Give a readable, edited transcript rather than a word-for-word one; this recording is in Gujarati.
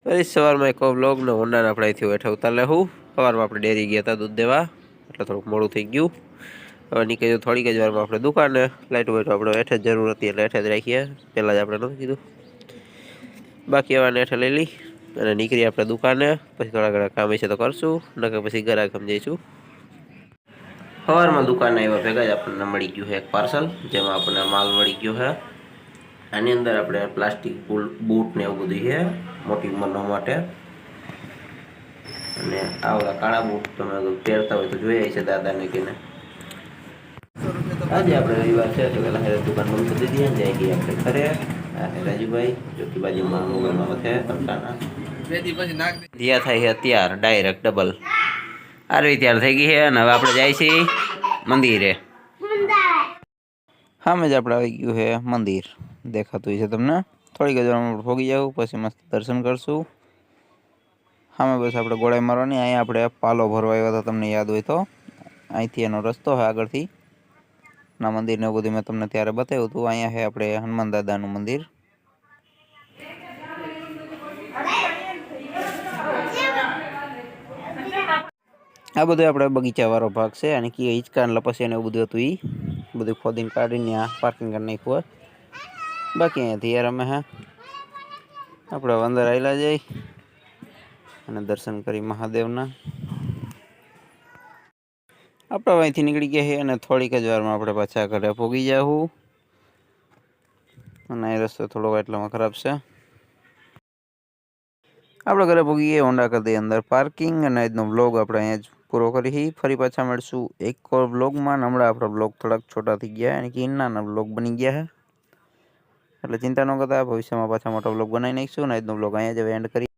અરે સવારમાં એક વ્લોગનો હોન્ડાના આપણે અહીંથી બેઠા ઉતાર હું સવારમાં આપણે ડેરી ગયા હતા દૂધ દેવા એટલે થોડુંક મોડું થઈ ગયું. હવે નીકળ્યું થોડીક જ વારમાં આપણે દુકાને લાઈટ હોય તો આપણે હેઠે જ જરૂર હતી એટલે હેઠે જ રાખીએ. પહેલાં જ આપણે નહોતું કીધું. બાકી એવાને હેઠે લઈ લઈ અને નીકળી આપણે દુકાને. પછી થોડા ઘણા કામ છે તો કરશું નકર પછી ઘરે જઈશું. સવારમાં દુકાને આવ્યા ભેગા જ આપણને મળી ગયું છે એક પાર્સલ જેમાં આપણને માલ મળી ગયો છે. આની અંદર આપણે પ્લાસ્ટિક બૂટ ને એવું બધું છે મોટી ઉંમરના માટે. અને આવડા કાળા બૂટ તમે પહેરતા હોય તો જોઈ છે દાદાને કીને. આજે આપણે રવિવાર છે તો પેલા દુકાન બંધ કરી દીધી જાય ગઈ આપણે ઘરે. રાજુભાઈ જોકી બાજુમાં મોબાઈલમાં છે તમતાના દિયા થાય છે અત્યાર ડાયરેક્ટ ડબલ આરવી તૈયાર થઈ ગઈ છે અને હવે આપણે જાય છીએ મંદિરે. સામે જ આપણે આવી ગયું છે મંદિર દેખાતું છે તમને. થોડીક જ વારમાં ભોગી જવું પછી મસ્ત દર્શન કરશું. સામે બસ આપણે ગોળાઈ મારવાની. અહીંયા આપણે પાલો ભરવા આવ્યા હતા તમને યાદ હોય તો. અહીંથી એનો રસ્તો છે આગળથી ના મંદિરને એવું બધું મેં તમને ત્યારે બતાવ્યું હતું. અહીંયા છે આપણે હનુમાન દાદાનું મંદિર. આ બધું આપણે બગીચાવાળો ભાગ છે અને કે હિંચકા લપસ્યા ને એવું બધું હતું. એ બધું ખોદીને કાઢીને આ પાર્કિંગ કરી નાખ્યું હોય. બાકી અહીંયાથી યાર અમે આપણે અંદર આવેલા જઈ અને દર્શન કરી મહાદેવના. આપણે અહીંથી નીકળી ગયા છીએ અને થોડીક જ વારમાં આપણે પાછા ઘરે પહોંચી જાઉં. અને એ રસ્તો થોડો એટલામાં ખરાબ છે. આપણે ઘરે પહોંચી ગયા હોન્ડા કરી દઈએ અંદર પાર્કિંગ અને આજનો બ્લોગ આપણે અહીંયા જ પૂરો કરી. ફરી પાછા મળશું એક બ્લોગમાં. હમણાં આપણા બ્લોગ થોડાક છોટા થઈ ગયા અને કે નાના બ્લોગ બની ગયા છે એટલે ચિંતા ન કરતા. ભવિષ્યમાં પાછા મોટા બ્લોગ બનાવી નાખીશું અને આજનો બ્લોગ અહીંયા જ એન્ડ કરી.